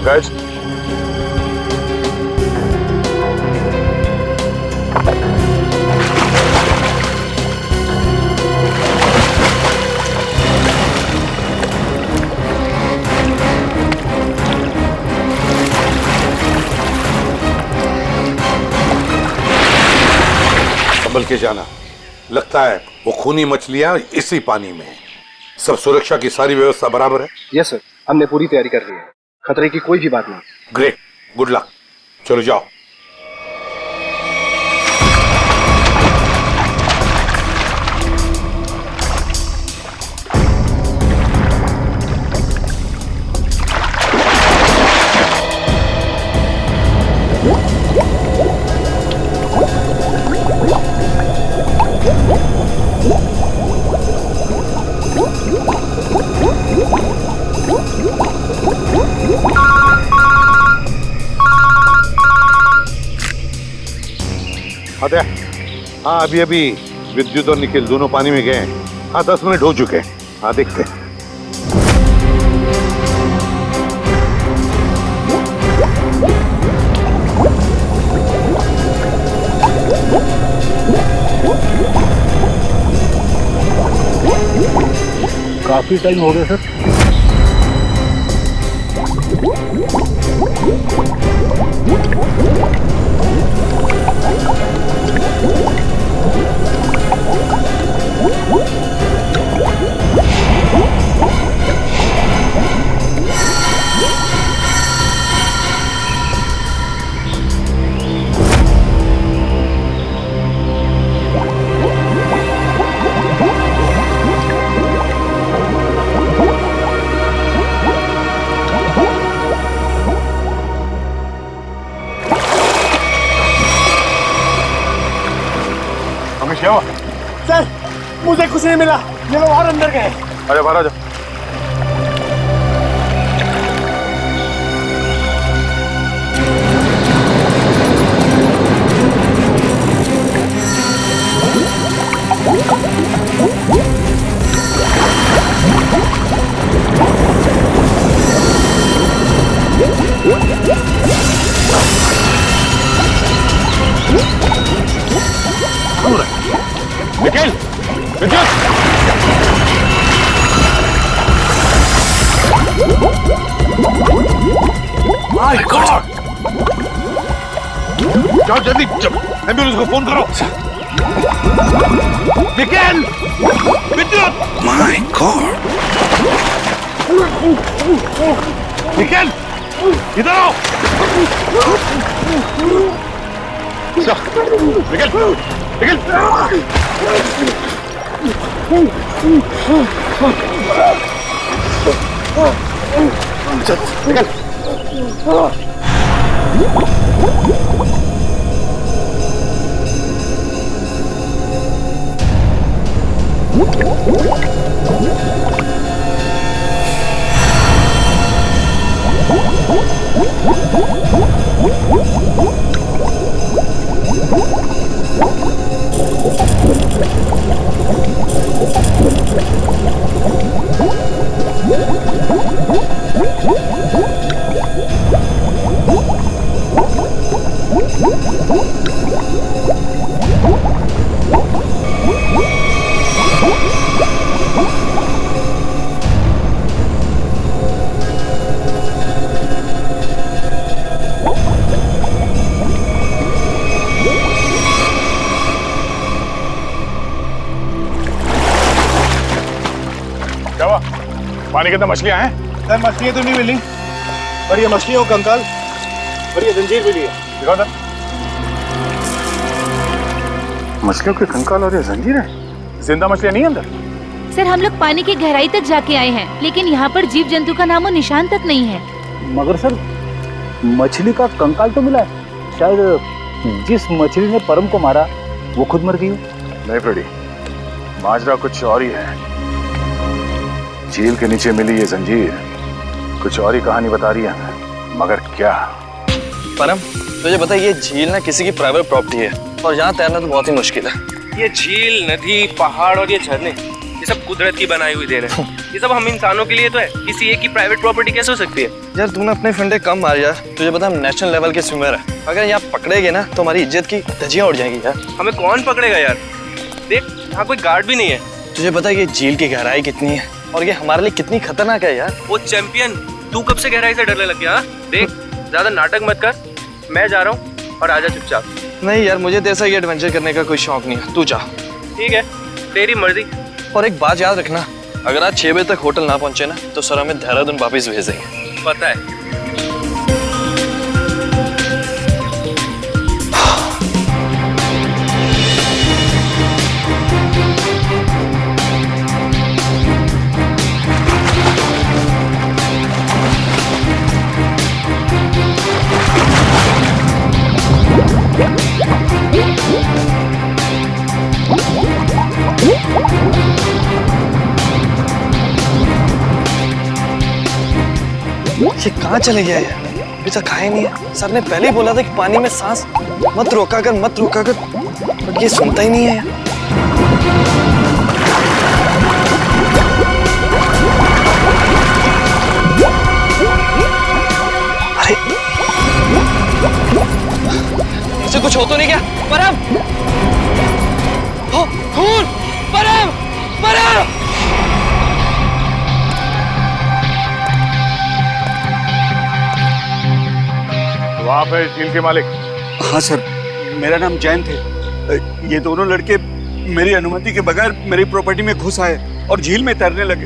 पंकज, संभल के जाना। लगता है वो खूनी मछलियां इसी पानी में हैं। सब सुरक्षा की सारी व्यवस्था बराबर है? यस सर, हमने पूरी तैयारी कर ली है। खतरे की कोई भी बात नहीं। Great, good luck. चलो जाओ। हाँ, अभी अभी विद्युत और निखिल दोनों पानी में गए हैं। हाँ, 10 मिनट हो चुके हैं। हाँ, देखते हैं। काफी टाइम हो गया सर। क्या हुआ? सर, मुझे कुछ नहीं मिला। ये लोग और अंदर गए। अरे बाहर आ जाओ। निखिल, विद्युत! My god! जाओ जल्दी, एम्बुलेंस को फोन करो। निखिल, विद्युत! My god! निखिल, इधर आओ। निखिल, निखिल! पानी के अंदर मछलियां हैं? सर, मछलियां तो नहीं मिली, पर ये मछलियों का कंकाल और ये जंजीर मिली है। दिखाओ सर। मछलियों के कंकाल और ये जंजीर है? जिंदा मछलियां नहीं अंदर? सर, हम लोग पानी की गहराई तक जाके आए हैं, लेकिन यहाँ पर जीव जंतु का नामो निशान तक नहीं है। मगर सर, मछली का कंकाल तो मिला है। शायद जिस मछली ने परम को मारा वो खुद मर गई हो। नहीं फ्रेडी, माजरा कुछ और ही है। झील के नीचे मिली ये जंजीर कुछ और ही कहानी बता रही है, मगर क्या? परम, तुझे पता है ये झील ना किसी की प्राइवेट प्रॉपर्टी है और यहाँ तैरना तो बहुत ही मुश्किल है। ये झील, नदी, पहाड़ और ये झरने, ये सब कुदरत की बनाई हुई देन है। ये सब हम इंसानों के लिए तो है, किसी एक की प्राइवेट प्रॉपर्टी कैसे हो सकती है? यार तूने अपने फंडे कम मार यार, तुझे पता हम नेशनल लेवल के स्विमर है, अगर यहाँ पकड़े गए ना तो हमारी इज्जत की धज्जियां उड़ जाएंगी यार। हमें कौन पकड़ेगा यार? देख यहाँ कोई गार्ड भी नहीं है। तुझे पता है ये झील की गहराई कितनी है और ये हमारे लिए कितनी खतरनाक है यार। वो चैंपियन, तू कब से गहराई से डरने लग गया? हाँ? देख ज्यादा नाटक मत कर, मैं जा रहा हूँ और आजा चुपचाप। नहीं यार, मुझे तेरे साथ ये एडवेंचर करने का कोई शौक नहीं है, तू जा। ठीक है, तेरी मर्जी। और एक बात याद रखना, अगर आज 6 बजे तक होटल ना पहुंचे ना तो सर हमें देहरादून वापस भेज देंगे। पता है। ये कहाँ चले गया है? अभी तक खाया नहीं है। सर ने पहले ही बोला था कि पानी में सांस मत रोका कर, बट ये सुनता ही नहीं है यार। अरे इसे कुछ हो तो नहीं क्या? परम! हो, खून! परम! तो आप है झील के मालिक? हाँ सर, मेरा नाम जैन थे। ये दोनों लड़के मेरी अनुमति के बगैर मेरी प्रॉपर्टी में घुस आए और झील में तैरने लगे।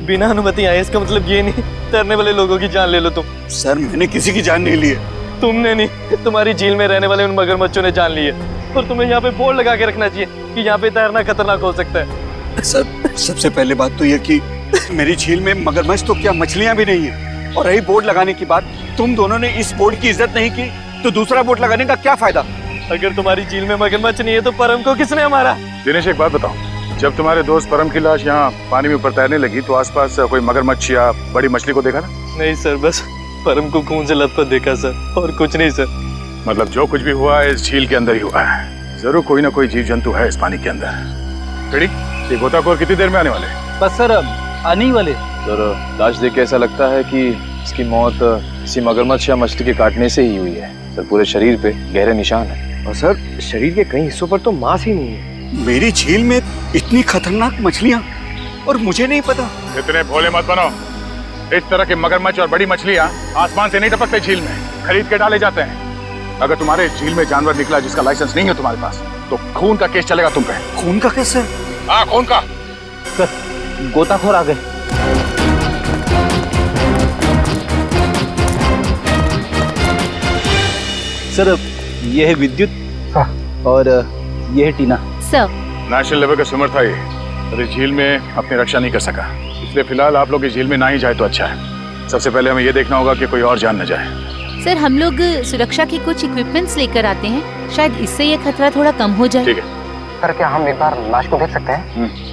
बिना अनुमति आए इसका मतलब ये नहीं तैरने वाले लोगों की जान ले लो तुम। सर मैंने किसी की जान नहीं ली है। तुमने नहीं, तुम्हारी झील में रहने वाले उन मगरमच्छों ने जान ली है। और तुम्हें यहाँ पे बोर्ड लगा के रखना चाहिए कि यहाँ पे तैरना खतरनाक हो सकता है। सर सबसे पहले बात तो यह कि मेरी झील में मगरमच्छ तो क्या मछलियां भी नहीं है। और रही बोर्ड लगाने की बात, तुम दोनों ने इस बोर्ड की इज्जत नहीं की तो दूसरा बोर्ड लगाने का क्या फायदा? अगर तुम्हारी झील में मगरमच्छ नहीं है तो परम को किसने मारा? दिनेश एक बात बताओ, जब तुम्हारे दोस्त परम की लाश यहाँ पानी में ऊपर तैरने लगी तो आसपास कोई मगरमच्छ या बड़ी मछली को देखा ना? नहीं सर, बस परम को खून से लथपथ देखा सर, और कुछ नहीं सर। मतलब जो कुछ भी हुआ है इस झील के अंदर ही हुआ है। जरूर कोई ना कोई जीव जंतु है इस पानी के अंदर। रेडी? ये गोताखोर कितनी देर में आने वाले? बस सर आने ही वाले। सर लाश देख के ऐसा लगता है कि इसकी मौत किसी मगरमच्छ या मछली के काटने से ही हुई है। सर पूरे शरीर पे गहरे निशान है। और सर शरीर के कई हिस्सों पर तो मांस ही नहीं है। मेरी झील में इतनी खतरनाक मछलियां और मुझे नहीं पता। इतने भोले मत बनो। इस तरह के मगरमच्छ और बड़ी मछलियां आसमान से नहीं टपकते झील में, खरीद के डाले जाते हैं। अगर तुम्हारे झील में जानवर निकला जिसका लाइसेंस नहीं है तुम्हारे पास तो खून का केस चलेगा तुम पे। खून का केस है? हाँ खून का। सर गोताखोर आ गए। सर ये है विद्युत और ये है टीना। सर नेशनल लेवल का स्विमर था ये, और इस झील में अपनी रक्षा नहीं कर सका, इसलिए फिलहाल आप लोग इस झील में ना ही जाए तो अच्छा है। सबसे पहले हमें ये देखना होगा कि कोई और जान न जाए। सर हम लोग सुरक्षा के कुछ इक्विपमेंट्स लेकर आते हैं, शायद इससे ये खतरा थोड़ा कम हो जाए। ठीक है। सर क्या हम एक बार लाश को देख सकते हैं?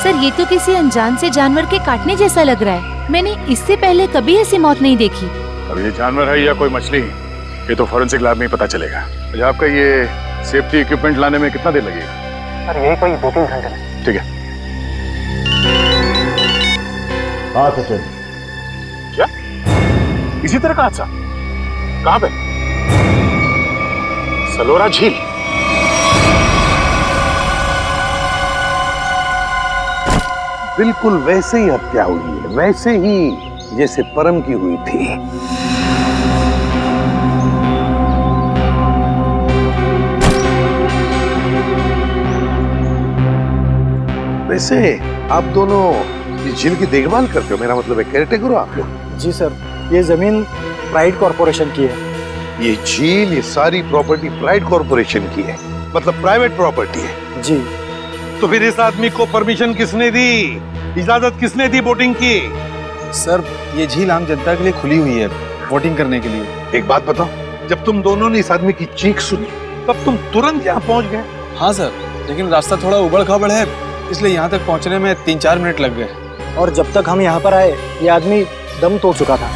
सर ये तो किसी अनजान से जानवर के काटने जैसा लग रहा है। मैंने इससे पहले कभी ऐसी मौत नहीं देखी। अब ये जानवर है या कोई मछली, ये तो फॉरेंसिक लैब में ही पता चलेगा। अच्छा आपका ये सेफ्टी इक्विपमेंट लाने में कितना देर लगेगा? सर यही कोई 2-3 घंटे में। ठीक है। हाँ सर। क्या इसी तरह का हादसा? कहाँ पे? सलोरा झील। बिल्कुल वैसे ही हत्या हुई है, वैसे ही जैसे परम की हुई थी। वैसे आप दोनों इस झील की देखभाल करते हो, मेरा मतलब है केयरटेकर हो आप लोग? जी सर, ये जमीन प्राइड कॉर्पोरेशन की है। ये झील, ये सारी प्रॉपर्टी प्राइड कॉर्पोरेशन की है, मतलब प्राइवेट प्रॉपर्टी है। जी। तो फिर इस आदमी को परमिशन किसने दी, इजाजत किसने दी बोटिंग की? सर ये झील आम जनता के लिए खुली हुई है बोटिंग करने के लिए। एक बात बताओ, जब तुम दोनों ने इस आदमी की चीख सुनी तब तुम तुरंत यहाँ पहुंच गए? हाँ सर, लेकिन रास्ता थोड़ा उबड़ खाबड़ है, इसलिए यहाँ तक पहुँचने में 3-4 मिनट लग गए। और जब तक हम यहाँ पर आए ये आदमी दम तोड़ चुका था।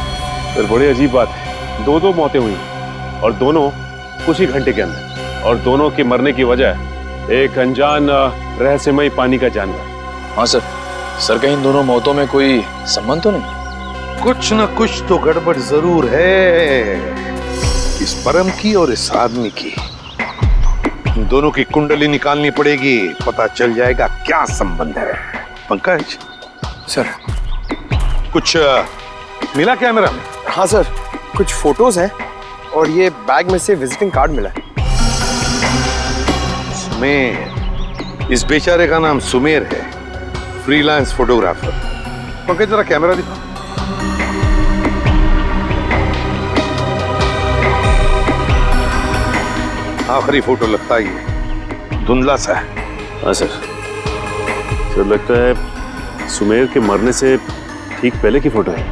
सर बड़ी अजीब बात है, 2 मौतें हुई और दोनों कुछ ही घंटे के अंदर। और दोनों के मरने की वजह एक अनजान रहस्यमयी पानी का जानवर। हाँ सर कहीं इन दोनों मौतों में कोई संबंध तो नहीं? कुछ न कुछ तो गड़बड़ जरूर है, इस परम की और इस आदमी की। इन दोनों की कुंडली निकालनी पड़ेगी, पता चल जाएगा क्या संबंध है। पंकज सर कुछ मिला कैमरा में? हाँ सर, कुछ फोटोज हैं और ये बैग में से विजिटिंग कार्ड मिला है। सुमेर, इस बेचारे का नाम सुमेर है, फ्रीलांस फोटोग्राफर। पंकज जरा कैमरा दिखा। आखिरी फोटो लगता ही है, धुंधला सा है। हाँ सर लगता है सुमेर के मरने से ठीक पहले की फोटो है।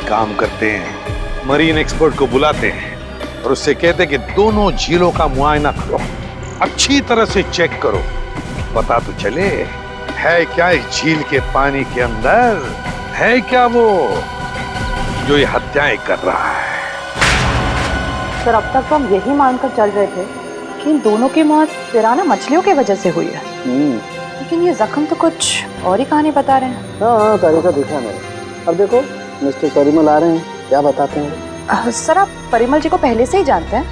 काम करते हैं, मरीन एक्सपर्ट को बुलाते हैं और उससे कहते हैं कि दोनों झीलों का मुआयना करो, अच्छी तरह से चेक करो, पता तो चले है क्या इस झील के पानी के अंदर, है क्या वो जो ये हत्याएं कर रहा है। सर अब तक तो हम यही मानकर चल रहे थे कि इन दोनों की मौत पिराना मछलियों की वजह से हुई है, लेकिन ये जख्म तो कुछ और ही कहानी बता रहे हैं। हाँ तरीका देखा मैंने। अब देखो मिस्टर परिमल आ रहे हैं, क्या बताते हैं? सर आप परिमल जी को पहले से ही जानते हैं?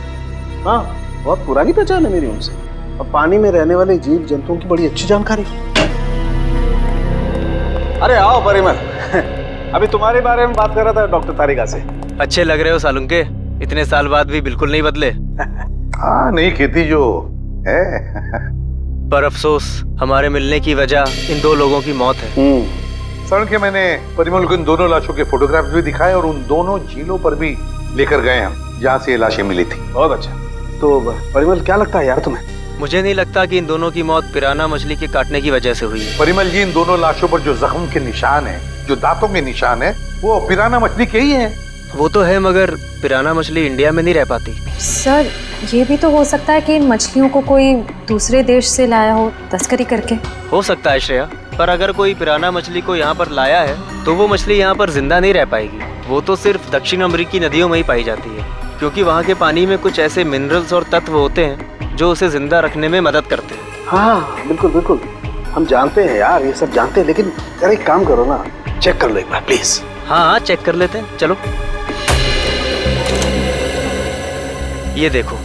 हाँ, बहुत पुरानी पहचान है मेरी उनसे। अब पानी में रहने वाले जीव जंतुओं की बड़ी अच्छी जानकारी। अरे आओ परिमल अभी तुम्हारे बारे में बात कर रहा था डॉक्टर तारिका से। अच्छे लग रहे हो सालुंके, इतने साल बाद भी बिल्कुल नहीं बदले। हाँ नहीं खेती जो है पर अफसोस हमारे मिलने की वजह इन दो लोगों की मौत है। सड़क के मैंने परिमल को इन दोनों लाशों के फोटोग्राफ्स भी दिखाए और उन दोनों झीलों पर भी लेकर गए हम जहाँ से ये लाशें मिली थी। बहुत अच्छा। तो परिमल क्या लगता है यार तुम्हें? मुझे नहीं लगता कि इन दोनों की मौत पिराना मछली के काटने की वजह से हुई है। परिमल जी, इन दोनों लाशों पर जो जख्म के निशान है, जो दांतों के निशान है, वो पिराना मछली के ही है। वो तो है, मगर पिराना मछली इंडिया में नहीं रह पाती। सर ये भी तो हो सकता है कि इन मछलियों को कोई दूसरे देश से लाया हो तस्करी करके। हो सकता है श्रेया, पर अगर कोई पिराना मछली को यहाँ पर लाया है तो वो मछली यहाँ पर जिंदा नहीं रह पाएगी। वो तो सिर्फ दक्षिण अमेरिकी नदियों में ही पाई जाती है, क्योंकि वहाँ के पानी में कुछ ऐसे मिनरल्स और तत्व होते हैं जो उसे जिंदा रखने में मदद करते हैं। हाँ बिल्कुल बिल्कुल, हम जानते हैं यार, ये सब जानते हैं, लेकिन यार एक काम करो ना, चेक कर लो एक बार प्लीज। हाँ चेक कर लेते हैं, चलो। ये देखो,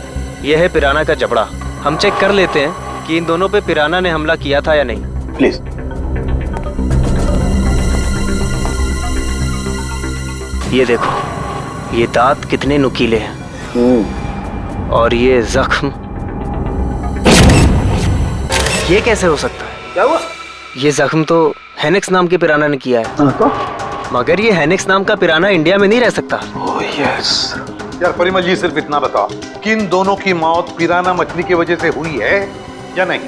ये है पिराना का जबड़ा। हम चेक कर लेते हैं कि इन दोनों पे पिराना ने हमला किया था या नहीं। प्लीज। ये देखो, ये दांत कितने नुकीले हैं और ये जख्म, ये कैसे हो सकता है? क्या हुआ? ये जख्म तो हेनेक्स नाम के पिराना ने किया है। तो? मगर ये हेनेक्स नाम का पिराना इंडिया में नहीं रह सकता। Oh yes. यार परिमल जी, सिर्फ इतना बताओ कि इन दोनों की मौत पिराना मछली की वजह से हुई है या नहीं?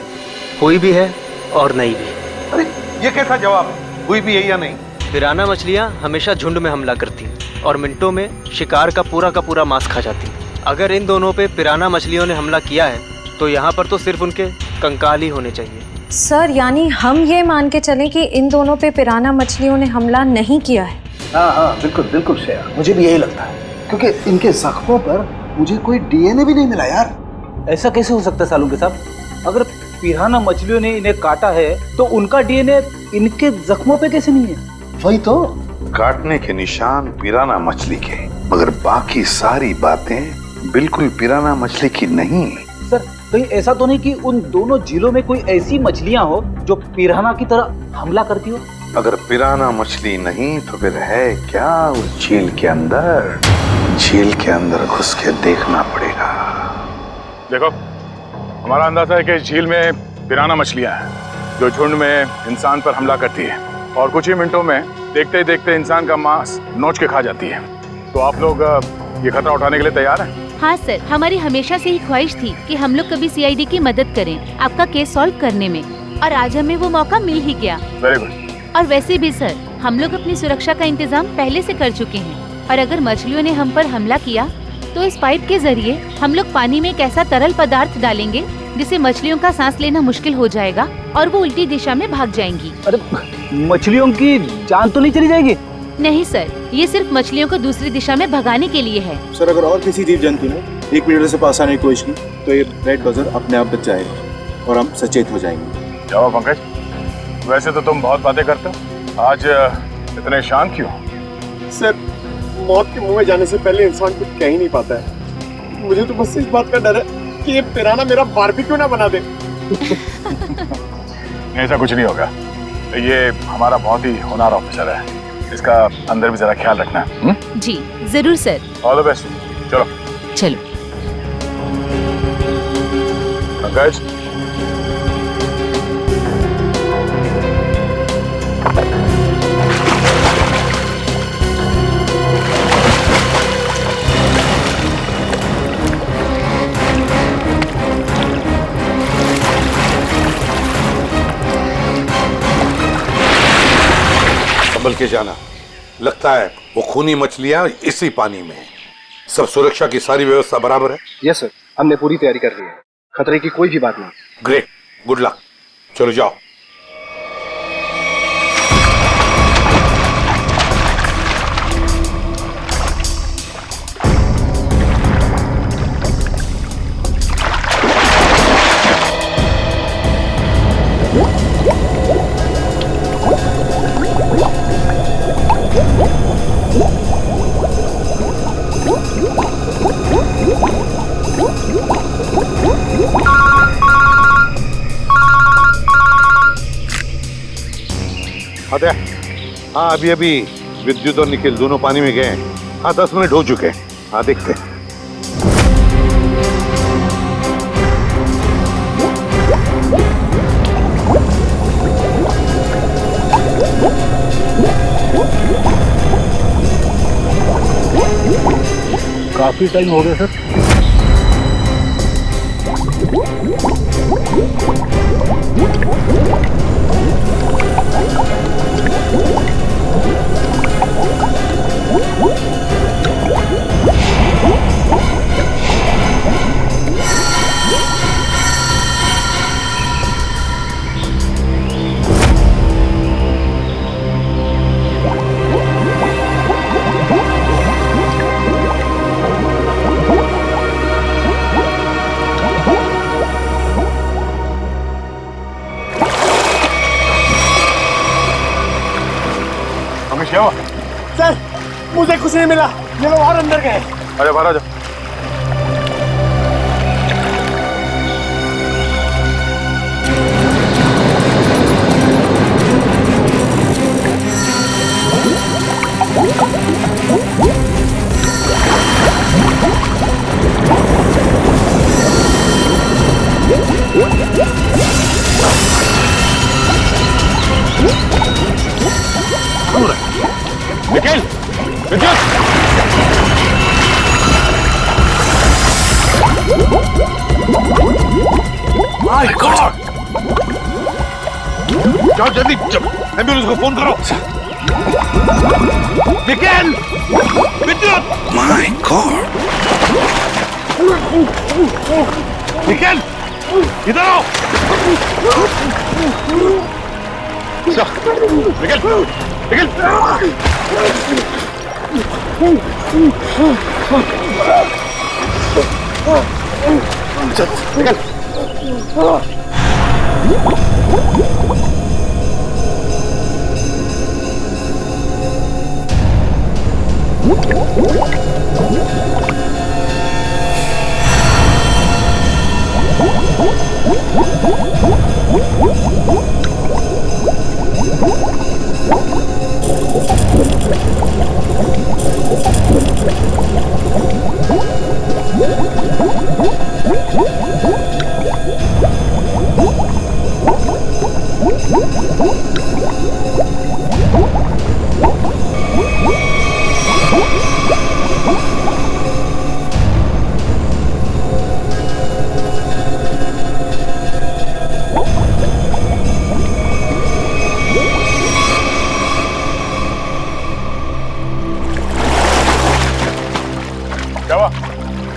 हुई भी है और नहीं भी। अरे ये कैसा जवाब है, हुई भी है या नहीं? पिराना मछलियाँ हमेशा झुंड में हमला करती हैं और मिनटों में शिकार का पूरा मांस खा जाती हैं। अगर इन दोनों पे पिराना मछलियों ने हमला किया है तो यहाँ पर तो सिर्फ उनके कंकाल ही होने चाहिए। सर यानी हम ये मान के चलें कि इन दोनों पे पिराना मछलियों ने हमला नहीं किया है? हाँ बिल्कुल बिल्कुल श्रेया, मुझे भी यही लगता है, क्योंकि इनके जख्मों पर मुझे कोई डीएनए भी नहीं मिला यार। ऐसा कैसे हो सकता है सालू के साहब? अगर पिराना मछलियों ने इन्हें काटा है तो उनका डीएनए इनके जख्मों पे कैसे नहीं है? वही तो, काटने के निशान पिराना मछली के, मगर बाकी सारी बातें बिल्कुल पिराना मछली की नहीं। सर कहीं ऐसा तो नहीं कि उन दोनों झीलों में कोई ऐसी मछलियां हो जो पिराना की तरह हमला करती हो? अगर पिराना मछली नहीं तो फिर है क्या उस झील के अंदर? झील के अंदर घुस के देखना पड़ेगा। देखो, हमारा अंदाजा है कि इस झील में पिराना मछलियां हैं जो झुंड में इंसान पर हमला करती है और कुछ ही मिनटों में देखते ही देखते इंसान का मांस नोच के खा जाती है। तो आप लोग ये खतरा उठाने के लिए तैयार हैं? हाँ सर, हमारी हमेशा से ही ख्वाहिश थी कि हम लोग कभी सीआईडी की मदद करें आपका केस सॉल्व करने में, और आज हमें वो मौका मिल ही गया। Very good. और वैसे भी सर, हम लोग अपनी सुरक्षा का इंतजाम पहले से कर चुके हैं, और अगर मछलियों ने हम पर हमला किया तो इस पाइप के जरिए हम लोग पानी में एक ऐसा तरल पदार्थ डालेंगे जिससे मछलियों का सांस लेना मुश्किल हो जाएगा और वो उल्टी दिशा में भाग जाएंगी। अरे मछलियों की जान तो नहीं चली जाएगी? नहीं सर, ये सिर्फ मछलियों को दूसरी दिशा में भगाने के लिए है। सर अगर और किसी जीव जंतु ने 1 मीटर से पास आने की कोशिश की तो ये रेड बजर अपने आप बच जाएगा और हम सचेत हो जाएंगे। जाओ पंकज, वैसे तो तुम बहुत बातें करते हो, आज इतने शांत क्यों? सर, मौत के मुंह में जाने से पहले इंसान कुछ कह ही नहीं पाता है। मुझे तो बस इस बात का डर है कि ये पिराना मेरा बारबेक्यू ना बना दे। ऐसा कुछ नहीं होगा, ये हमारा बहुत ही होनहार ऑफिसर है, इसका अंदर भी जरा ख्याल रखना। जी जरूर सर। All the best. चलो चलो। पंकज, संभल के जाना, लगता है वो खूनी मछलियां इसी पानी में हैं। सब सुरक्षा की सारी व्यवस्था बराबर है? यस सर, हमने पूरी तैयारी कर ली है, खतरे की कोई भी बात नहीं। Great, good luck. चलो जाओ। हाँ, अभी अभी विद्युत और निखिल दोनों पानी में गए हैं। हाँ, 10 मिनट हो चुके हैं। हाँ, देखते हैं। काफी टाइम हो गया सर। सर, मुझे कुछ नहीं मिला, ये लोग और अंदर गए। अरे बाहर आ जाओ। निखिल, विद्युत! My god! जाओ जल्दी, एम्बुलेंस को फोन करो। निखिल! विद्युत! My god! निखिल! इधर आओ! निखिल! निखिल!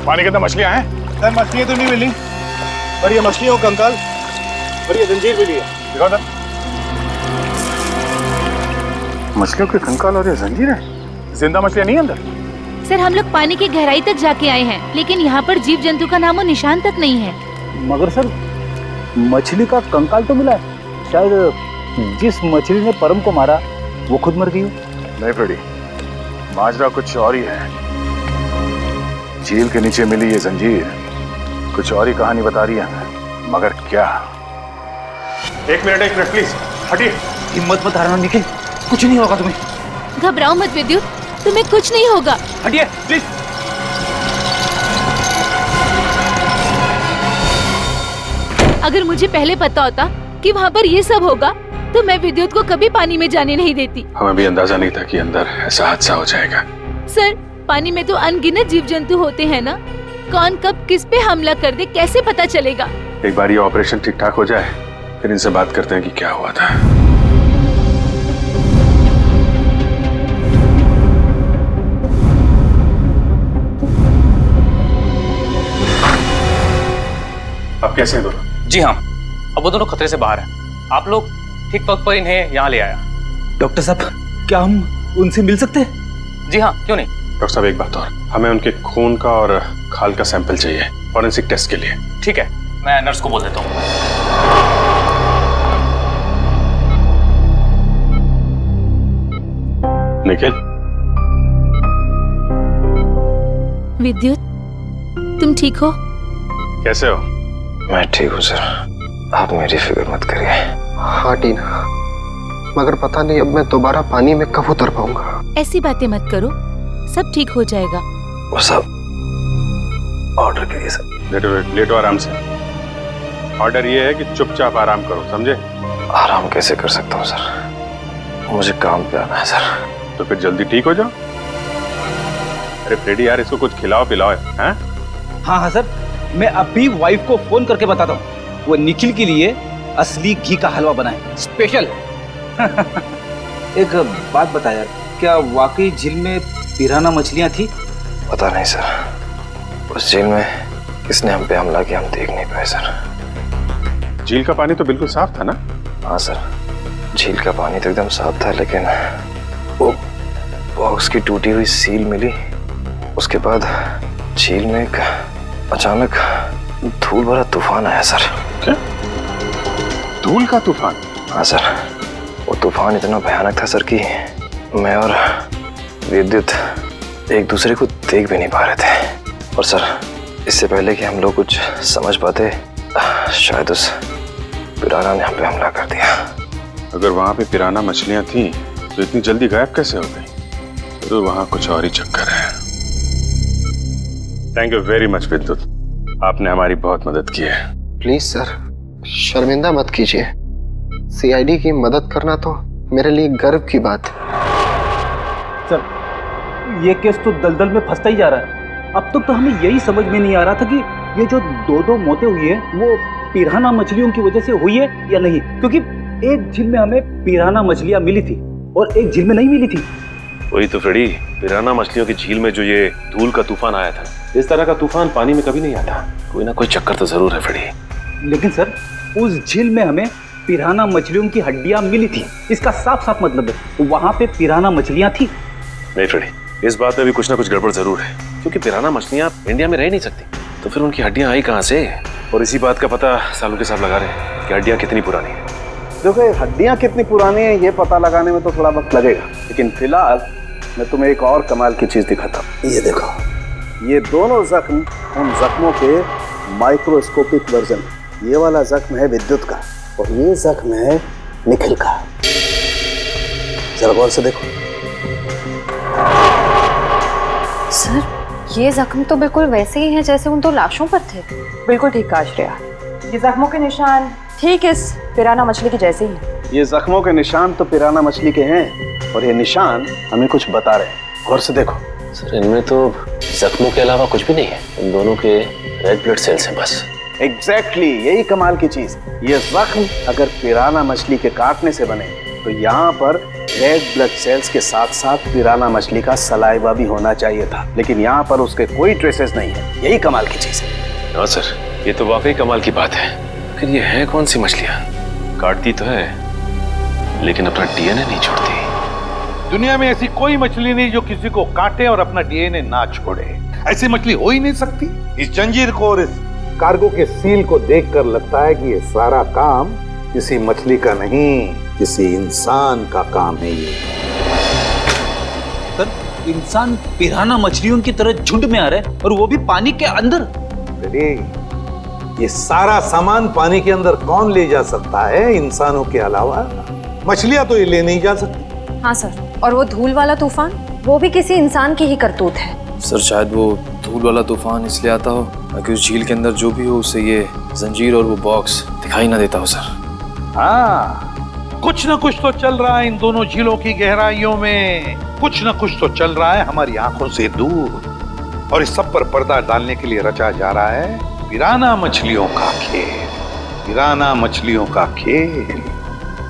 पानी के अंदर मछलियां हैं? सर, मछलियां तो नहीं मिली, पर ये मछलियों का कंकाल और ये जंजीर मिली है। दिखाओ सर। मछलियों के कंकाल और ये जंजीर है? जिंदा मछलियां नहीं अंदर? सर हम लोग पानी की गहराई तक जाके आए हैं, लेकिन यहाँ पर जीव जंतु का नामो निशान तक नहीं है। मगर सर मछली का कंकाल तो मिला है। शायद जिस मछली ने परम को मारा वो खुद मर गई हो। नहीं फ्रेडी, माजरा कुछ और ही है। झील के नीचे मिली ये जंजीर कुछ और ही कहानी बता रही है हमें, मगर क्या? एक मिनट प्लीज हटिए। हिम्मत मत हारना निखिल, कुछ नहीं होगा तुम्हें। घबराओ मत विद्युत, तुम्हें कुछ नहीं होगा। हटिए प्लीज। अगर मुझे पहले पता होता कि वहाँ पर ये सब होगा तो मैं विद्युत को कभी पानी में जाने नहीं देती। हमें भी अंदाजा नहीं था कि अंदर ऐसा हादसा हो जाएगा। सर पानी में तो अनगिनत जीव जंतु होते हैं ना, कौन कब किस पे हमला कर दे कैसे पता चलेगा? एक बार ये ऑपरेशन ठीक ठाक हो जाए फिर इनसे बात करते हैं कि क्या हुआ था। अब कैसे हैं दोनों? जी हाँ, अब वो दोनों खतरे से बाहर हैं। आप लोग ठीक वक्त पर इन्हें यहाँ ले आया। डॉक्टर साहब क्या हम उनसे मिल सकते हैं? जी हाँ, क्यों नहीं। डॉक्टर साहब एक बात और, हमें उनके खून का और खाल का सैंपल चाहिए फॉरेंसिक टेस्ट के लिए। ठीक है, मैं नर्स को बोल देता हूँ। निखिल। विद्युत तुम ठीक हो? कैसे हो? मैं ठीक हूँ सर, आप मेरी फिक्र मत करिए। हाँ टीना, मगर पता नहीं अब मैं दोबारा पानी में कब उतर पाऊंगा। ऐसी बातें मत करो, सब ठीक हो जाएगा। वो सब ऑर्डर करिए सर। लेटो आराम से। ऑर्डर ये है कि चुपचाप आराम करो, समझे? आराम कैसे कर सकता हूँ सर, मुझे काम पे आना है सर। तो फिर जल्दी ठीक हो जाओ। अरे फ्रेडी यार, इसको कुछ खिलाओ पिलाओ। हैं? हाँ सर, मैं अभी वाइफ को फोन करके बताता हूँ, वो निखिल के लिए असली घी का हलवा बनाए स्पेशल। एक बात बता यार, क्या वाकई झील में पिराना मछलियाँ थी? पता नहीं सर, उस झील में किसने हम पे हमला किया हम देख नहीं पाए सर। झील का पानी तो बिल्कुल साफ था ना? हाँ सर, झील का पानी तो एकदम साफ था, लेकिन वो बॉक्स की टूटी हुई सील मिली। उसके बाद झील में एक अचानक धूल भरा तूफान आया सर। क्या? धूल का तूफान? हाँ सर, वो तूफान इतना भयानक था सर कि मैं और विद्युत एक दूसरे को देख भी नहीं पा रहे थे। और सर, इससे पहले कि हम लोग कुछ समझ पाते, शायद उस पिराना ने हम पे हमला कर दिया। अगर वहां पे पिराना मछलियां थी तो इतनी जल्दी गायब कैसे हो गई? तो वहां कुछ और ही चक्कर है। थैंक यू वेरी मच विद्युत, आपने हमारी बहुत मदद की है। प्लीज सर, शर्मिंदा मत कीजिए। सीआईडी की मदद करना तो मेरे लिए गर्व की बात है। सर ये केस तो दलदल में फंसता ही जा रहा है। अब तक तो हमें यही समझ में नहीं आ रहा था कि ये जो दो मौतें हुई है वो पिराना मछलियों की वजह से हुई है या नहीं, क्योंकि एक झील में हमें पिराना मछलियां मिली थी और एक झील में नहीं मिली थी। वही तो फ्रेडी, पिराना मछलियों की झील में जो ये धूल का तूफान आया था, इस तरह का तूफान पानी में कभी नहीं आता। कोई ना कोई चक्कर तो जरूर है फ्रेडी। लेकिन सर उस झील में हमें पिराना मछलियों की हड्डियां मिली थी, इसका साफ साफ मतलब है वहां पे पिराना मछलियां थी। नहीं फ्रेडी, इस बात में भी कुछ ना कुछ गड़बड़ जरूर है, क्योंकि पिराना मछलियां इंडिया में रह नहीं सकती, तो फिर उनकी हड्डियां आई कहाँ से? और इसी बात का पता सालों के साथ लगा रहे हैं कि हड्डियां कितनी पुरानी है। देखो हड्डियां कितनी पुरानी है ये पता लगाने में तो थोड़ा वक्त लगेगा, लेकिन फिलहाल मैं तुम्हें एक और कमाल की चीज दिखाता हूँ। ये देखो, ये दोनों जख्म उन जख्मों के माइक्रोस्कोपिक वर्जन। ये वाला जख्म है विद्युत का और ये जख्म है निखिल का। जरा गौर से देखो। सर, ये जख्म तो बिल्कुल वैसे ही हैं जैसे उन दो लाशों पर थे। बिल्कुल ठीक कहा श्रेया, ये जख्मों के निशान ठीक इस पिराना मछली के जैसे ही हैं। ये जख्मों के निशान तो पिराना मछली के हैं और ये निशान हमें कुछ बता रहे हैं। गौर से देखो। सर, इनमें तो जख्मों के अलावा कुछ भी नहीं है, इन दोनों के रेड ब्लड सेल्स हैं बस। एग्जैक्टली, यही कमाल की चीज। ये जख्म अगर पिराना मछली के काटने से बने तो यहाँ पर रेड ब्लड सेल्स के साथ साथ पिराना मछली का सलाइवा भी होना चाहिए था, लेकिन यहाँ पर उसके कोई ट्रेसेस नहीं है। यही कमाल की चीज है। हाँ सर, ये तो वाकई कमाल की बात है। लेकिन ये है कौन सी मछलियाँ? काटती तो है लेकिन अपना डीएनए नहीं छोड़ती। दुनिया में ऐसी कोई मछली नहीं जो किसी को काटे और अपना डीएनए ना छोड़े। ऐसी मछली हो ही नहीं सकती। इस जंजीर को और इस कार्गो के सील को देखकर लगता है कि ये सारा काम किसी मछली का नहीं, किसी इंसान का काम है। ये सर, इंसान पिराना मछलियों की तरह झुंड में आ रहा है और वो भी पानी के अंदर। अरे ये सारा सामान पानी के अंदर कौन ले जा सकता है इंसानों के अलावा? मछलियां तो ये ले नहीं जा सकती। हाँ सर, और वो धूल वाला तूफान, वो भी किसी इंसान की ही करतूत है। सर शायद वो धूल वाला तूफान इसलिए आता हो ताकि उस झील के अंदर जो भी हो उसे ये जंजीर और वो बॉक्स दिखाई ना देता हो। सर हाँ, कुछ ना कुछ तो चल रहा है इन दोनों झीलों की गहराइयों में, कुछ ना कुछ तो चल रहा है हमारी आंखों से दूर। और इस सब पर पर्दा डालने के लिए रचा जा रहा है पिराना मछलियों का खेल। पिराना मछलियों का खेल।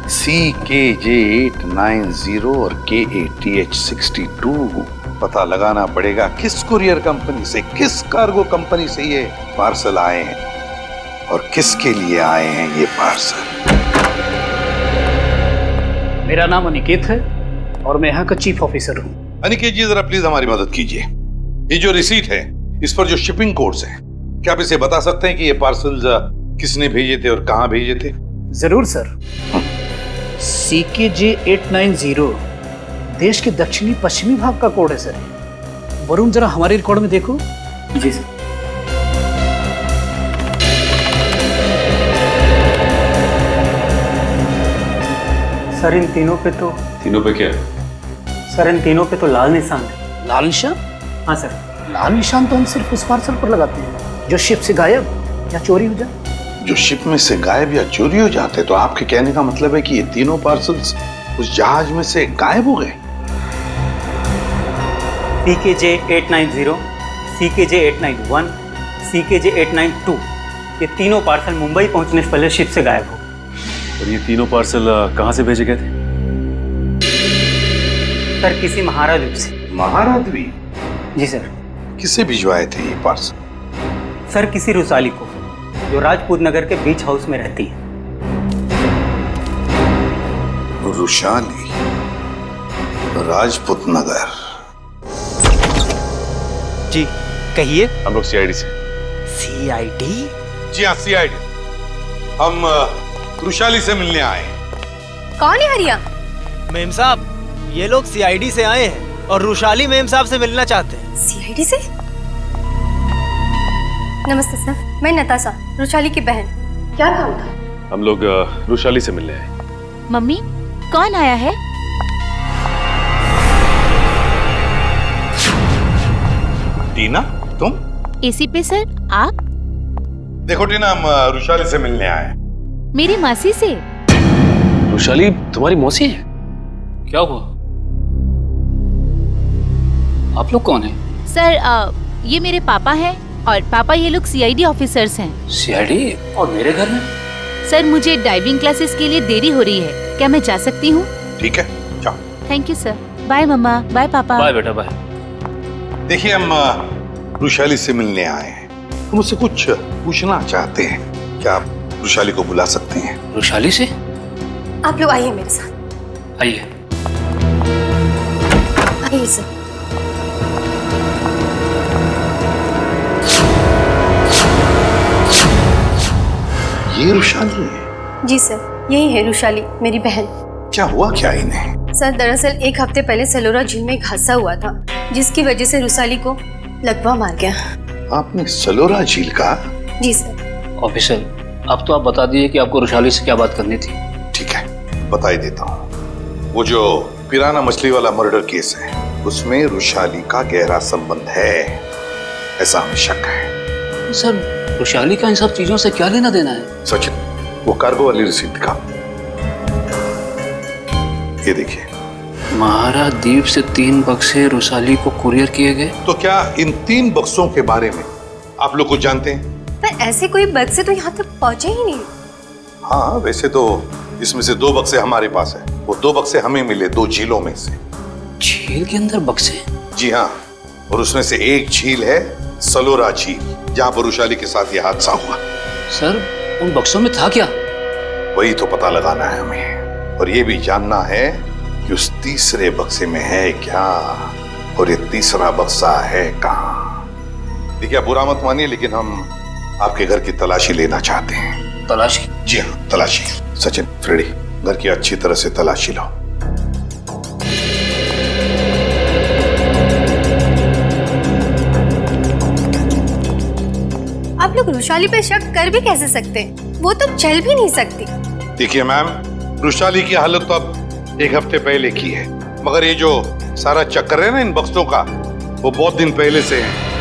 CKJ890 और KATH62 पता लगाना पड़ेगा किस कुरियर कंपनी से, किस कार्गो कंपनी से ये पार्सल आए हैं और किसके लिए आए हैं ये पार्सल। मेरा नाम अनिकेत है और मैं यहाँ का चीफ ऑफिसर हूँ। अनिकेत जी, जरा प्लीज हमारी मदद कीजिए। ये जो रिसीट है इस पर जो शिपिंग कोड्स हैं, क्या आप इसे बता सकते हैं कि ये पार्सल किसने भेजे थे और कहाँ भेजे थे? जरूर सर। CKJ890 देश के दक्षिणी पश्चिमी भाग का कोड है सर। वरुण, जरा हमारे रिकॉर्ड में देखो। जी सर। सर इन तीनों पे तो क्या? सर इन तीनों पे तो लाल निशान है। लाल निशान? हाँ सर। लाल निशान तो हम सिर्फ उस पार्सल पर लगाते हैं जो शिप से गायब या चोरी हो जाए। जो शिप में से गायब या चोरी हो जाते, तो आपके कहने का मतलब है कि ये तीनों पार्सल्स उस जहाज में से गायब हो गए? CKJ890, CKJ891, CKJ892 ये तीनों पार्सल मुंबई पहुंचने से पहले शिप से गायब हो। और ये तीनों पार्सल कहाँ से भेजे गए थे? सर किसी महारा द्वीप से। महारा द्वीप? जी सर। किसे भिजवाए थे ये पार्सल? सर किसी रुसाली को, जो राजपूत नगर के बीच हाउस में रहती है। रुशाली, राजपूत नगर। जी कहिए। हम लोग CID से। CID? जी हाँ, CID। हम रुशाली से मिलने आए हैं। कौन है हरिया? मेम साहब, ये लोग CID से आए हैं और रुशाली मेम साहब से मिलना चाहते हैं। CID से? नमस्ते सर, मैं नताशा, रुशाली की बहन। क्या काम था? हम लोग रुशाली से मिलने आए। मम्मी, कौन आया है? टीना, तुम? AC पे सर, आप? देखो टीना, हम रुशाली से मिलने आए। मेरी मासी से। रुशाली तुम्हारी मौसी है? क्या हुआ? आप लोग कौन हैं? सर ये मेरे पापा हैं और पापा ये लोग CID ऑफिसर्स हैं। CID? और मेरे घर में? सर मुझे डाइविंग क्लासेस के लिए देरी हो रही है, क्या मैं जा सकती हूँ? ठीक है, जाओ। Thank you sir. बाय मम्मा, बाय पापा। बाय बेटा, बाय। देखिए, हम रुशाली से मिलने आए हैं। हम उससे कुछ पूछना चाहते हैं। क्या आप रुशाली को बुला सकते हैं? रुशाली से? आप लोग आइए मेरे साथ। आइए। आइए सर। ये रुशाली है? जी सर, यही है रुशाली, मेरी बहन। क्या हुआ क्या इन्हें? सर दरअसल 1 हफ्ते पहले सलोरा झील में एक हादसा हुआ था, जिसकी वजह से रुशाली को लकवा मार गया। आपने सलोरा झील का? जी सर। ऑफिसर, अब तो आप बता दीजिए कि आपको रुशाली से क्या बात करनी थी। ठीक है, बता ही देता हूँ। वो जो पिराना मछली वाला मर्डर केस है, उसमें रुशाली का गहरा संबंध है, ऐसा हमें शक है। सर रुशाली का इन सब चीजों से क्या लेना देना है? सचिन, वो कार्गो वाली रिसीट का ये देखिए। महारा द्वीप से 3 बक्से रुशाली को कुरियर किए गए। तो क्या इन 3 बक्सों के बारे में आप लोग कुछ जानते हैं? पर ऐसे कोई बक्से तो यहाँ तक पहुँचे ही नहीं। हाँ, वैसे तो इसमें से 2 बक्से हमारे पास है। वो 2 बक्से हमें मिले 2 झीलों में से। झील के अंदर बक्से? जी हाँ, और उसमें से एक झील है सलोरा झील, जहाँ पर रुशाली के साथ ये हादसा हुआ। सर उन बक्सों में था क्या? वही तो पता लगाना है हमें, और ये भी जानना है कि उस तीसरे बक्से में है क्या और ये तीसरा बक्सा है कहाँ। देखिए आप बुरा मत मानिए, लेकिन हम आपके घर की तलाशी लेना चाहते हैं। तलाशी? जी हाँ, तलाशी। सचिन, फ्रेडी, घर की अच्छी तरह से तलाशी लो। आप लोग रुशाली पे शक कर भी कैसे सकते हैं? वो तो चल भी नहीं सकती। देखिए मैम, रुशाली की हालत तो अब एक हफ्ते पहले की है, मगर ये जो सारा चक्कर है ना इन बक्सों का, वो बहुत दिन पहले से है।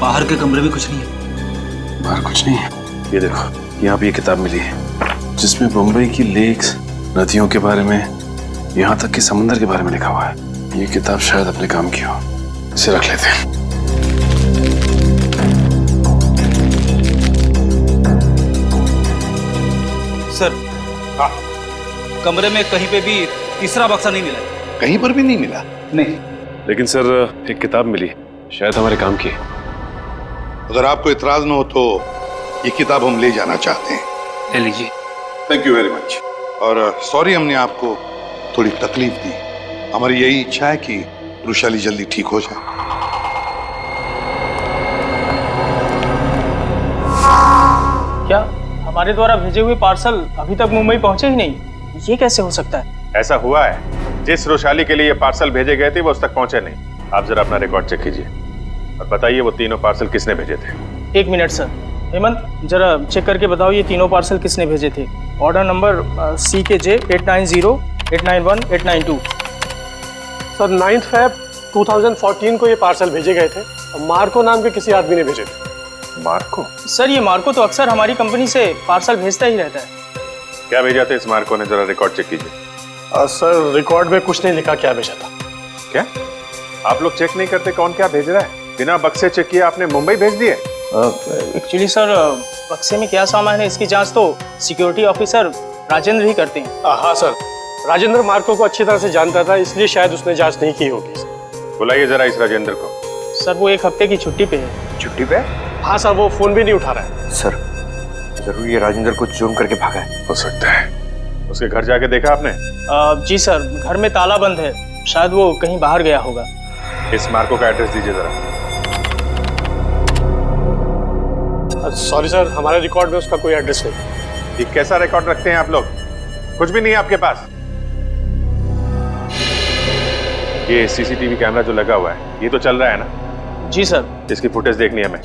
बाहर के कमरे में कुछ नहीं है। बाहर कुछ नहीं है? ये देखो, यहाँ पे ये किताब मिली है जिसमें मुंबई की लेक्स, नदियों के बारे में, यहाँ तक कि समुद्र के बारे में लिखा हुआ है। ये किताब शायद अपने काम की हो, इसे रख लेते हैं। सर, कमरे में कहीं पे भी तीसरा बक्सा नहीं मिला। कहीं पर भी नहीं मिला? नहीं। लेकिन सर एक किताब मिली, शायद हमारे काम की है। अगर आपको इतराज न हो तो ये किताब हम ले जाना चाहते हैं। ले लीजिए। Thank you very much. और सॉरी हमने आपको थोड़ी तकलीफ दी। हमारी यही इच्छा है कि रुशाली जल्दी ठीक हो जाए। क्या हमारे द्वारा भेजे हुए पार्सल अभी तक मुंबई पहुंचे ही नहीं? ये कैसे हो सकता है? ऐसा हुआ है, जिस रुशाली के लिए ये पार्सल भेजे गए थे वो उस तक पहुंचे नहीं। आप जरा अपना रिकॉर्ड चेक कीजिए और बताइए वो तीनों पार्सल किसने भेजे थे। एक मिनट सर। हेमंत, जरा चेक करके बताओ ये तीनों पार्सल किसने भेजे थे। Order number CKJ 890, 891, 892। Sir 9 Feb 2014 को ये पार्सल भेजे गए थे और मार्को नाम के किसी आदमी ने भेजे थे। मार्को? सर ये मार्को तो अक्सर हमारी कंपनी से पार्सल भेजता ही रहता है। क्या भेजा था इस मार्को ने? जरा रिकॉर्ड चेक कीजिए। सर रिकॉर्ड में कुछ नहीं लिखा क्या भेजा था। क्या आप लोग चेक नहीं करते कौन क्या भेज रहा है? बिना बक्से चेक किए आपने मुंबई भेज दिए? एक्चुअली सर, बक्से में क्या सामान है इसकी जांच तो सिक्योरिटी ऑफिसर राजेंद्र ही करते हैं। हाँ सर, राजेंद्र मार्को को अच्छी तरह से जानता था, इसलिए शायद उसने जांच नहीं की होगी। बुलाइए जरा इस राजेंद्र को। सर वो एक हफ्ते की छुट्टी पे है। छुट्टी पे? हाँ सर, वो फोन भी नहीं उठा रहा है। सर जरूर ये राजेंद्र को चोन करके भागा है। हो सकता है। उसके घर जाके देखा आपने? जी सर, घर में ताला बंद है, शायद वो कहीं बाहर गया होगा। इस मार्को का एड्रेस दीजिए जरा। सॉरी सर, हमारे रिकॉर्ड में उसका कोई एड्रेस नहीं। ये कैसा रिकॉर्ड रखते हैं आप लोग? कुछ भी नहीं है आपके पास? ये CCTV कैमरा जो लगा हुआ है ये तो चल रहा है ना? जी सर। इसकी फुटेज देखनी है हमें।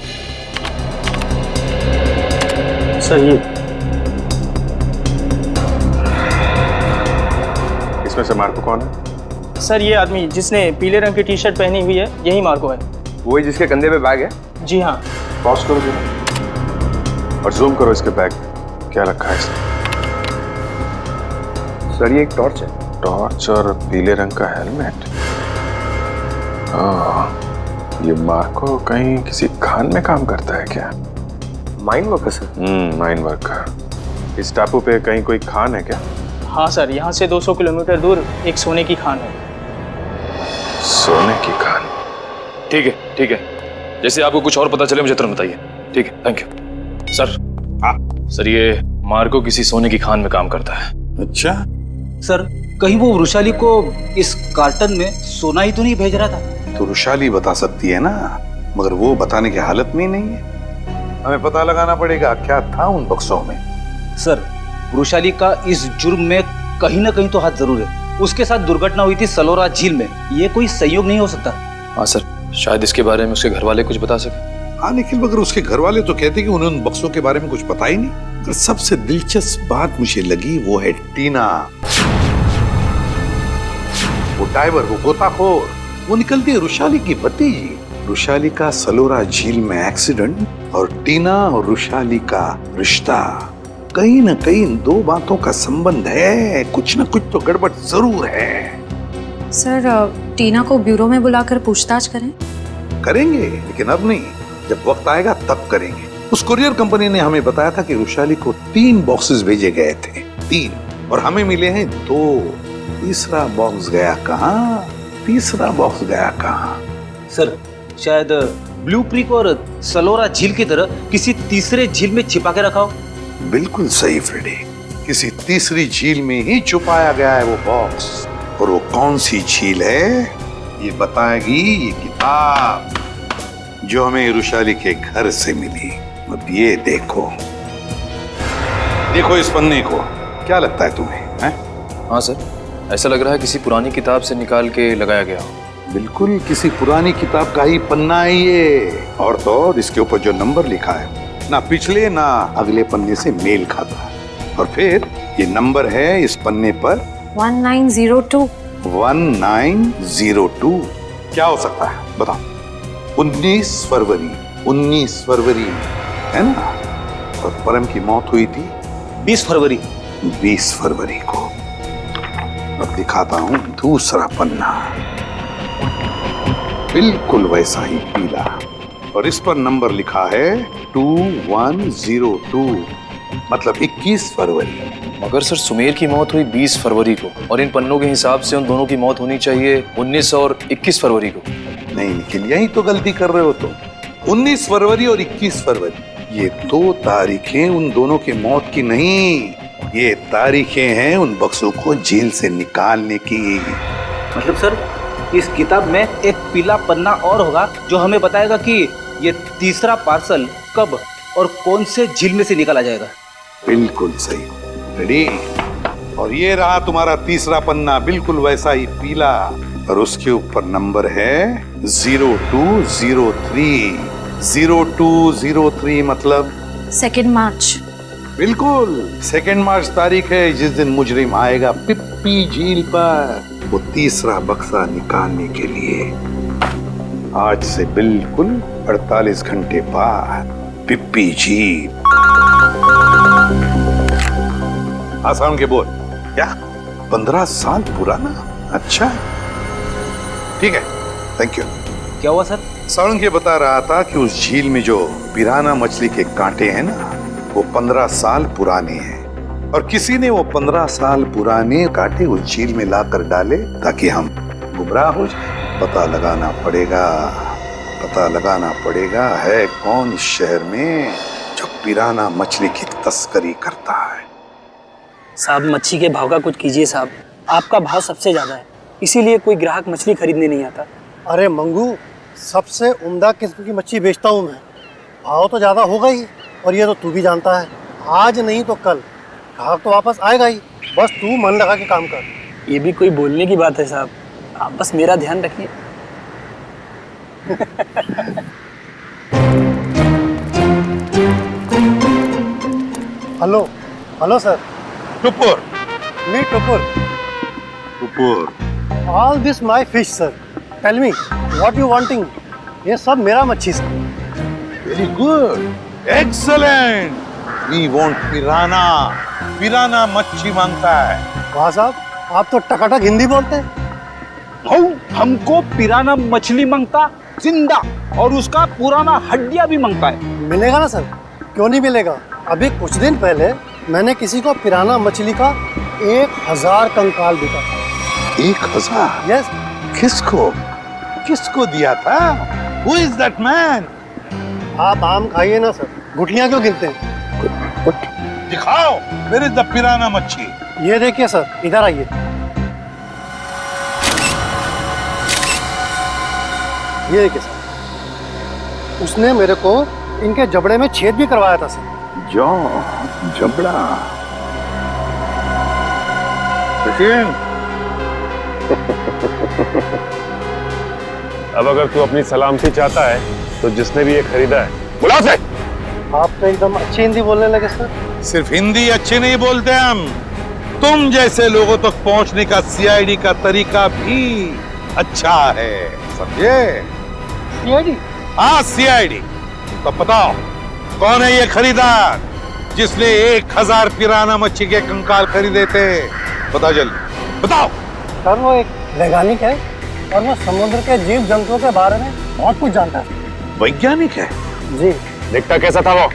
सर ये इसमें से मार्को कौन है? सर ये आदमी जिसने पीले रंग की टी-शर्ट पहनी हुई है यही मार्को है। वही जिसके कंधे पे बैग है? जी हाँ। पॉज करो जरा और जूम करो इसके बैग। क्या रखा है इसने? सर ये एक टॉर्च है। टॉर्च और पीले रंग का हेलमेट। ये मार्को कहीं किसी खान में काम करता है क्या? Mine worker sir. Mine worker. इस टापू पे कहीं कोई खान है क्या? हाँ सर, यहाँ से 200 किलोमीटर दूर एक सोने की खान है। सोने की खान? ठीक है, ठीक है। जैसे आपको कुछ और पता चले मुझे तुरंत बताइए। ठीक है, थैंक यू। सर, हाँ सर, ये मार्को किसी सोने की खान में काम करता है। अच्छा सर, कहीं वो रुशाली को इस कार्टन में सोना ही तो नहीं भेज रहा था? तो रुशाली बता सकती है ना, मगर वो बताने की हालत में ही नहीं है। हमें पता लगाना पड़ेगा क्या था उन बक्सों में। सर, रुशाली का इस जुर्म में कहीं ना कहीं तो हाथ जरूर है। उसके साथ दुर्घटना हुई थी सलोरा झील में, ये कोई संयोग नहीं हो सकता। हाँ सर, शायद इसके बारे में उसके घर वाले कुछ बता सके। हाँ निखिल, मगर उसके घर वाले तो कहते कि उन्हें उन बक्सों के बारे में कुछ पता ही नहीं। पर सबसे दिलचस्प बात मुझे लगी वो है टीना, वो डाइवर, वो गोताखोर। वो निकलती है रुशाली की भतीजी। रुशाली का सलोरा झील में एक्सीडेंट और टीना और रुशाली का रिश्ता, कहीं ना कहीं इन दो बातों का संबंध है। कुछ ना कुछ तो गड़बड़ जरूर है। सर टीना को ब्यूरो में बुलाकर पूछताछ करें? करेंगे, लेकिन अब नहीं, जब वक्त आएगा तब करेंगे। उस कुरियर कंपनी ने हमें बताया था कि वैशाली को 3 बॉक्सेस भेजे गए थे, 3, और हमें मिले हैं 2। तीसरा बॉक्स गया कहाँ? तीसरा बॉक्स गया कहाँ? सर शायद ब्लू क्रीक और सलोरा झील की तरह किसी तीसरे झील में छिपा के रखा हो। बिल्कुल सही फ्रेडी, किसी तीसरी झील में ही छुपाया गया है वो बॉक्स। और वो कौन सी झील है ये बताएगी ये किताब जो हमें वैशाली के घर से मिली। अब ये देखो, देखो इस पन्ने को, क्या लगता है तुम्हें? हैं? हाँ सर, ऐसा लग रहा है किसी पुरानी किताब से निकाल के लगाया गया हो। बिल्कुल किसी पुरानी किताब का ही पन्ना है ये। और तो और इसके ऊपर जो नंबर लिखा है ना पिछले ना अगले पन्ने से मेल खाता है। और फिर ये नंबर है इस पन्ने पर 1902। 1902 क्या हो सकता है बताओ? 19 फरवरी है ना? और परम की मौत हुई थी 20 फरवरी। 20 फरवरी को। अब दिखाता हूं दूसरा पन्ना, बिल्कुल वैसा ही पीला, और इस पर नंबर लिखा है 2102, मतलब 21 फरवरी। मगर सर सुमेर की मौत हुई 20 फरवरी को, और इन पन्नों के हिसाब से उन दोनों की मौत होनी चाहिए 19 और 21 फरवरी को। नहीं निखिल, यही तो गलती कर रहे हो तुम। 19 फरवरी और 21 फरवरी ये 2 तारीखें उन दोनों की मौत की नहीं, ये तारीखें हैं उन बक्सों को जेल से निकालने की। मतलब सर इस किताब में एक पीला पन्ना और होगा जो हमें बताएगा कि ये तीसरा पार्सल कब और कौन से झील में से निकाला जाएगा। बिल्कुल सही, रेडी। और ये रहा तुम्हारा तीसरा पन्ना, बिल्कुल वैसा ही पीला, और उसके ऊपर नंबर है 0203। 0203 मतलब 2 मार्च। बिल्कुल 2 मार्च तारीख है जिस दिन मुजरिम आएगा पिप्पी झील पर वो तीसरा बक्सा निकालने के लिए। आज से बिल्कुल 48 घंटे बाद पिप्पी झील। आसान के बोल क्या? 15 साल पुराना? अच्छा ठीक है, थैंक यू। क्या हुआ सर? सारंग ये बता रहा था कि उस झील में जो पिराना मछली के कांटे हैं ना, वो 15 साल पुराने हैं, और किसी ने वो 15 साल पुराने कांटे उस झील में लाकर डाले ताकि हम गुमराह हो जाए। पता लगाना पड़ेगा है कौन इस शहर में जो पिराना मछली की तस्करी करता है। साहब मच्छी के भाव का कुछ कीजिए साहब, आपका भाव सबसे ज्यादा है, इसीलिए कोई ग्राहक मछली खरीदने नहीं आता। अरे मंगू, सबसे उम्दा किस्म की मच्छी बेचता हूँ मैं, भाव तो ज़्यादा होगा ही, और ये तो तू भी जानता है, आज नहीं तो कल ग्राहक तो वापस आएगा ही, बस तू मन लगा के काम कर। ये भी कोई बोलने की बात है साहब, आप बस मेरा ध्यान रखिए। Hello sir. Tupur. Me Tupur. All this my fish sir, tell me what you wanting. ये सब मेरा मच्छी सर। Very good, excellent. We want piranha मच्छी मांगता है। वाह साहब, आप तो टकाटक हिंदी बोलते हैं। हमको पिराना मछली मांगता जिंदा, और उसका पुराना हड्डियां भी मांगता है। मिलेगा ना सर, क्यों नहीं मिलेगा। अभी कुछ दिन पहले मैंने किसी को पिराना मछली का 1000 कंकाल दिया था। 1000? यस। किसको दिया था? Who is that man? आप आम खाइए ना सर, गुठलियां क्यों गिनते हैं? दिखाओ, where is the पिराना मच्छी? ये देखिए सर, इधर आइए। ये देखिए सर, उसने मेरे को इनके जबड़े में छेद भी करवाया था सर। जबड़ा। सचिन, अब अगर तू अपनी सलामती चाहता है तो जिसने भी ये खरीदा है बुला से। आप तो एकदम अच्छी हिंदी बोलने लगे सर। सिर्फ हिंदी अच्छी नहीं बोलते हम, तुम जैसे लोगों तक पहुंचने का सीआईडी का तरीका भी अच्छा है, समझे? सीआईडी? हाँ सीआईडी। तो बताओ कौन है ये खरीदार जिसने 1000 पिराना मच्छी के कंकाल खरीदे थे? बताओ जल्दी, बताओ। सर वो एक वैज्ञानिक है और वो समुद्र के जीव जंतुओं के बारे में बहुत कुछ जानता है। वैज्ञानिक है? जी। दिखता कैसा था वो?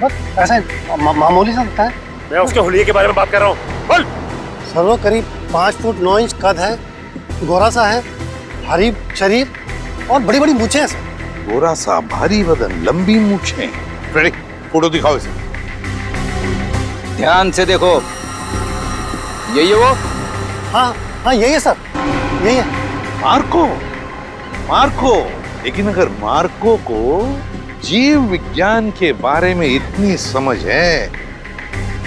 बस ऐसे मामूली सा दिखता है। मैं उसके हुलिये के बारे में बात कर रहा हूँ। बोल। सर वो करीब 5 फुट 9 इंच कद है, गोरा सा है, भारी शरीर और बड़ी बड़ी मूछें हैं सर। गोरा सा, भारी बदन, लंबी मूछें। फ्रेडी, फोटो दिखाओ इसे। ध्यान से देखो, यही है वो? हाँ हाँ यही है सर, यही है। Marco, Marco. लेकिन अगर मार्को को जीव विज्ञान के बारे में इतनी समझ है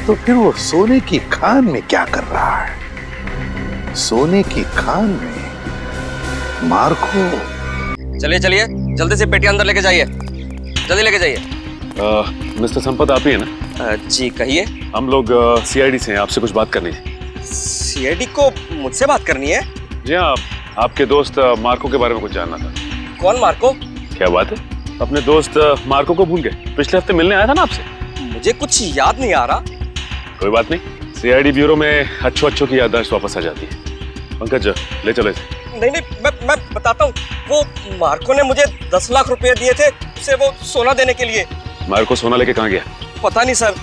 तो फिर वो सोने की खान में क्या कर रहा है? सोने की खान में मार्को। चलिए चलिए, जल्दी से पेटी अंदर लेके जाइए, जल्दी लेके जाइए। मिस्टर संपत आप ही है ना? जी कहिए। हम लोग सीआईडी से हैं, आपसे कुछ बात करनी है। सीआईडी को मुझसे बात करनी है? जी हाँ, आपके दोस्त मार्को के बारे में कुछ जानना था। कौन मार्को? क्या बात है, अपने दोस्त मार्को को भूल गए? पिछले हफ्ते मिलने आया था ना आपसे। मुझे कुछ याद नहीं आ रहा। कोई बात नहीं, सीआईडी ब्यूरो में अच्छों की याददाश्त वापस आ जाती है। पंकज ले चलो इसे। नहीं नहीं, मैं बताता हूँ। वो मार्को ने मुझे 10 लाख रुपए दिए थे उसे वो सोना देने के लिए। मार्को सोना लेके कहाँ गया? पता नहीं सर।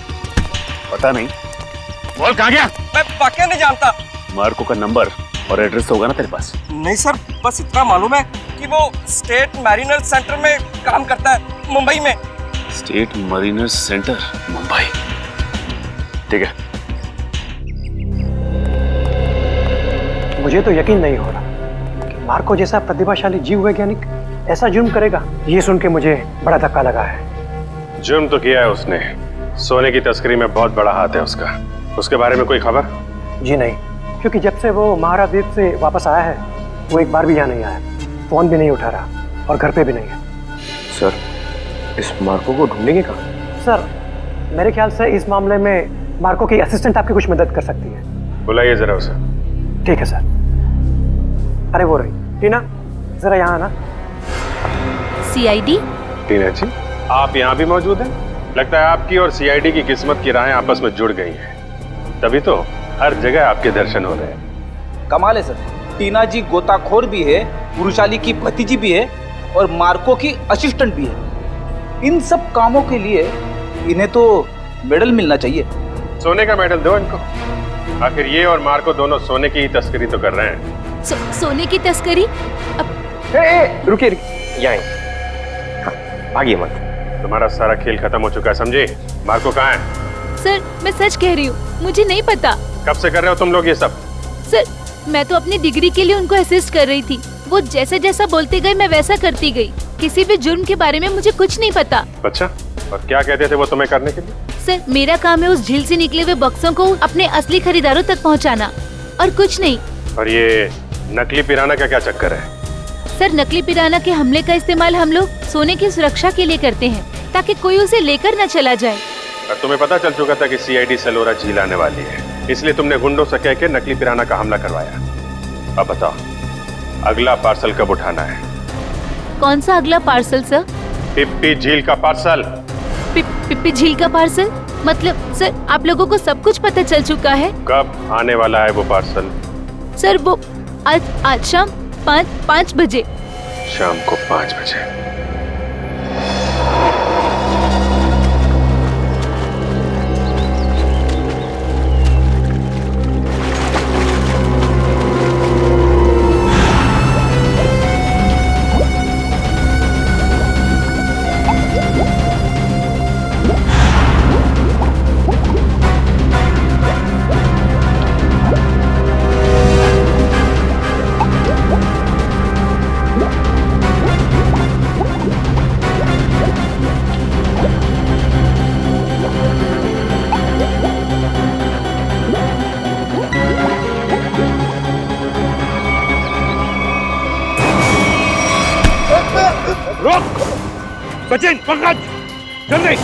पता नहीं? बोल कहाँ गया? मैं वाकई नहीं जानता। मार्को का नंबर और एड्रेस तो होगा ना तेरे पास? नहीं सर, बस इतना मालूम है कि वो स्टेट मैरिनर सेंटर में काम करता है, मुंबई में। State Mariner centre, Mumbai. ठीक है। मुझे तो यकीन नहीं हो रहा कि मार्को जैसा प्रतिभाशाली जीव वैज्ञानिक ऐसा जुर्म करेगा। ये सुन के मुझे बड़ा धक्का लगा है। जुर्म तो किया है उसने, सोने की तस्करी में बहुत बड़ा हाथ है उसका। उसके बारे में कोई खबर? जी नहीं, क्योंकि जब से वो महाराद्वीप से वापस आया है वो एक बार भी यहाँ नहीं आया, फोन भी नहीं उठा रहा और घर पे भी नहीं है। सर, इस मार्को को ढूंढेंगे कहाँ? सर, मेरे ख्याल से इस मामले में मार्को की असिस्टेंट आपकी कुछ मदद कर सकती है। बुलाइए जरा उसे। ठीक है सर। अरे वो रही टीना, जरा यहाँ आना। सीआईडी? टीना जी, आप यहाँ भी मौजूद हैं? लगता है आपकी और सीआईडी की किस्मत की राहें आपस में जुड़ गई हैं, तभी तो हर जगह आपके दर्शन हो रहे हैं। कमाल है सर, टीना जी गोताखोर भी है, पुरुषाली की भतीजी भी है और मार्को की असिस्टेंट भी है। इन सब कामों के लिए इन्हें तो मेडल मिलना चाहिए। सोने का मेडल दो इनको। आखिर ये और मार्को दोनों सोने की तस्करी तो कर रहे हैं। सोने की तस्करी? रुकिए यहीं, भागिए मत। तुम्हारा सारा खेल खत्म हो चुका है, समझे? मार्को कहाँ है? सर, मैं सच कह रही हूँ, मुझे नहीं पता। कब से कर रहे हो तुम लोग ये सब? सर, मैं तो अपनी डिग्री के लिए उनको असिस्ट कर रही थी। वो जैसा जैसा बोलते गए मैं वैसा करती गई। किसी भी जुर्म के बारे में मुझे कुछ नहीं पता। अच्छा, और क्या कहते थे वो तुम्हें करने के लिए? सर, मेरा काम है उस झील से निकले हुए बक्सों को अपने असली खरीदारों तक पहुंचाना, और कुछ नहीं। और ये नकली पिराना का क्या चक्कर है? सर, नकली पिराना के हमले का इस्तेमाल हम लोग सोने की सुरक्षा के लिए करते हैं, ताकि कोई उसे लेकर न चला जाए। और तुम्हें पता चल चुका था कि सीआईडी सलोरा झील आने वाली है, इसलिए तुमने गुंडों से कह के नकली पिराना का हमला करवाया। अब बताओ, अगला पार्सल कब उठाना है? कौन सा अगला पार्सल सर? पिप्पी झील का पार्सल। पिप्पी झील का पार्सल? मतलब सर, आप लोगों को सब कुछ पता चल चुका है? कब आने वाला है वो पार्सल? सर, वो आज शाम 5 बजे। शाम को 5 बजे। सचिन, पंकज, जल्दी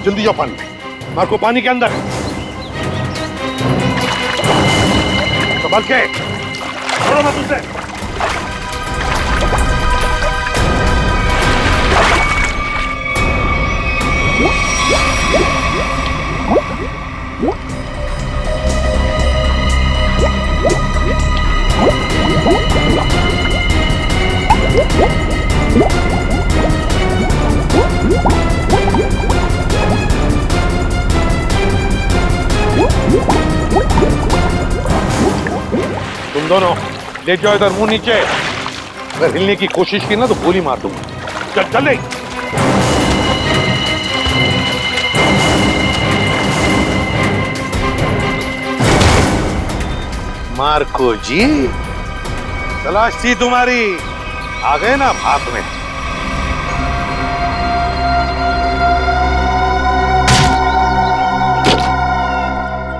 जल्दी जाओ पानी में। मार्को पानी के अंदर है। संभल के, छोड़ो मत उसे। दोनों ले जाओ इधर, मुंह नीचे। अगर हिलने की कोशिश की ना तो गोली मार दूंगा। चल चल ले। मार्को जी, तलाश थी तुम्हारी, आ गए ना भाग में।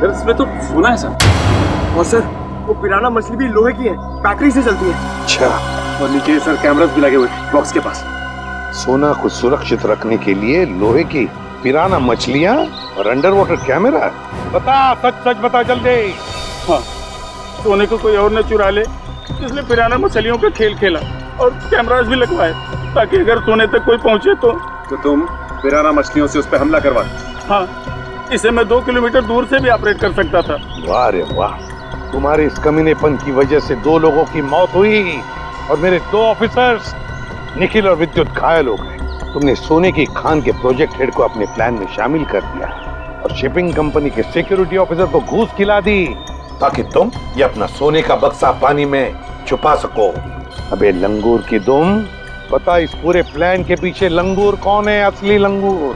इसमें तो सोना है सर। और सर वो पिराना मछली भी लोहे की है, बैटरी से चलती है। अच्छा। और नीचे सर कैमरास भी लगे हुए बॉक्स के पास। सोना को सुरक्षित रखने के लिए लोहे की पिराना मछलियां और अंडर वाटर कैमरा। बता, सच सच बता जल्दी। हाँ, सोने को कोई और न चुरा ले, इसलिए पिराना मछलियों का खेल खेला और कैमरास भी लगवाए ताकि अगर सोने तक कोई पहुंचे तो तुम पिराना मछलियों से उस पर हमला करवा। हाँ, इसे मैं 2 किलोमीटर दूर से भी ऑपरेट कर सकता था। वाह रे वाह, तुम्हारे इस कमीनेपन की वजह से 2 लोगों की मौत हुई और मेरे 2 ऑफिसर्स निखिल और विद्युत घायल हो गए। तुमने सोने की खान के प्रोजेक्ट हेड को अपने प्लान में शामिल कर दिया और शिपिंग कंपनी के सिक्योरिटी ऑफिसर को घूस खिला दी ताकि तुम ये अपना सोने का बक्सा पानी में छुपा सको। अबे लंगूर की दुम, पता इस पूरे प्लान के पीछे लंगूर कौन है? असली लंगूर,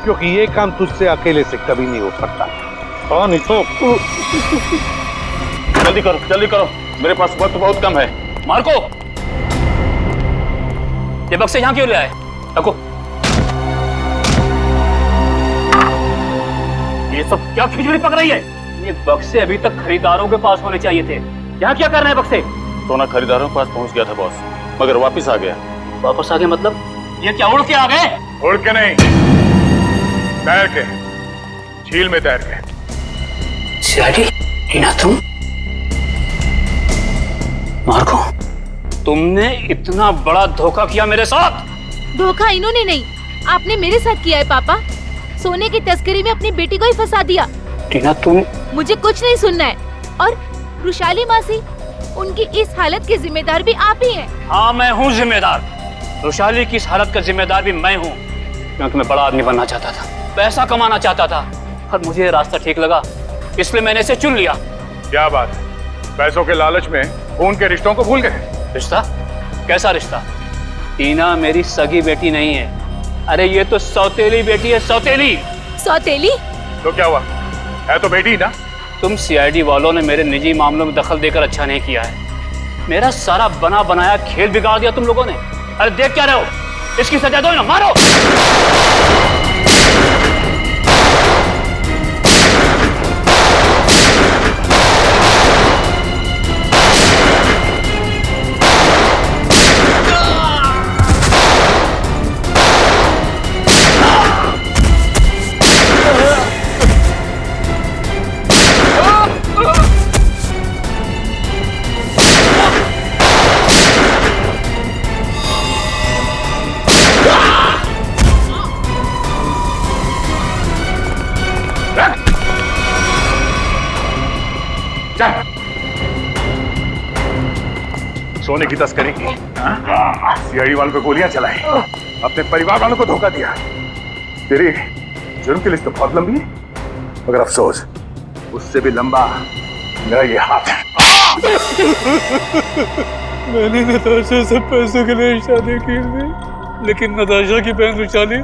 क्योंकि ये काम तुझसे अकेले से कभी नहीं हो सकता। कौन? तो जल्दी करो, मेरे पास वक्त बहुत कम है। मार्को, ये बक्से यहाँ क्यों ले आए? रखो। ये सब क्या खिचड़ी पक रही है? ये बक्से अभी तक खरीदारों के पास होने चाहिए थे। यहाँ क्या कर रहे हैं बक्से? सोना खरीदारों के पास पहुंच गया था बॉस, मगर वापस आ गया। वापस आ गए मतलब? ये क्या उड़ के आ गए? उड़ के नहीं, तैर के, झील में तैर के। सीआईडी, टीना तुम? मार्को, तुमने इतना बड़ा धोखा किया मेरे साथ। धोखा इन्होंने नहीं, आपने मेरे साथ किया है पापा। सोने की तस्करी में अपनी बेटी को ही फंसा दिया। टीना तुम? मुझे कुछ नहीं सुनना है। और रुशाली मासी, उनकी इस हालत के जिम्मेदार भी आप ही हैं। हाँ, मैं हूँ जिम्मेदार। रुशाली की इस हालत का जिम्मेदार भी मैं हूँ, क्योंकि मैं बड़ा आदमी बनना चाहता था, पैसा कमाना चाहता था, और मुझे ये रास्ता ठीक लगा, इसलिए मैंने इसे चुन लिया। क्या बात, पैसों के लालच में खून के रिश्तों को भूल गए? रिश्ता? कैसा रिश्ता? टीना मेरी सगी बेटी नहीं है। अरे ये तो सौतेली बेटी है, सौतेली। सौतेली? तो क्या हुआ, है तो बेटी ना। तुम सीआईडी वालों ने मेरे निजी मामलों में दखल देकर अच्छा नहीं किया है। मेरा सारा बना बनाया खेल बिगाड़ दिया तुम लोगों ने। अरे देख क्या रहे हो, इसकी सजा दो ना, मारो। सोने की तस्करी की, सीआईडी वालों को गोलियां चलाई, अपने परिवार वालों को धोखा दिया। तेरी जुर्म की लिस्ट तो बहुत लंबी है, मगर अफसोस उससे भी लंबा मेरा ये हाथ है। मैंने नताशा से पैसों के लिए शादी की थी, लेकिन नताशा की बहन रुशाली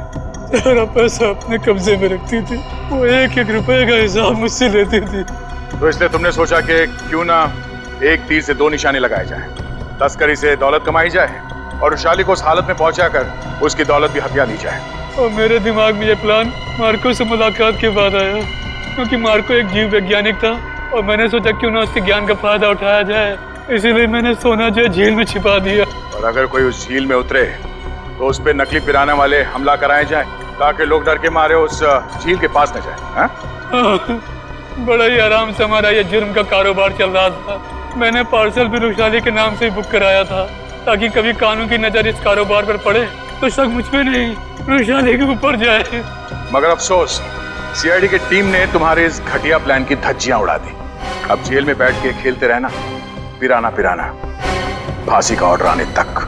सारा पैसा अपने कब्जे में रखती थी। वो 1-1 रुपए का हिसाब मुझसे लेती थी। तो इसलिए तुमने सोचा कि क्यों ना एक तीर से 2 निशाने लगाए जाएं। तस्करी से दौलत कमाई जाए और रुशाली को उस हालत में पहुंचाकर उसकी दौलत भी हथिया ली जाए। और मेरे दिमाग में ये प्लान मार्को से मुलाकात के बाद आया, क्योंकि मार्को एक जीव वैज्ञानिक था और मैंने सोचा क्यों ना उसके ज्ञान का फायदा उठाया जाए, इसीलिए मैंने सोना जो झील में छिपा दिया। और अगर कोई उस झील में उतरे तो उस पर नकली पिराने वाले हमला कराए जाए, ताकि लोग डर के मारे उस झील के पास न जाए। बड़ा ही आराम से हमारा ये जुर्म का कारोबार चल रहा था। मैंने पार्सल भी रुशाली के नाम से ही बुक कराया था, ताकि कभी कानून की नजर इस कारोबार पर पड़े तो शक मुझ पे नहीं रुशाली के ऊपर जाए। मगर अफसोस, सीआईडी की टीम ने तुम्हारे इस घटिया प्लान की धज्जियां उड़ा दी। अब जेल में बैठ के खेलते रहना, पिराना पिराना, फांसी का ऑर्डर आने तक।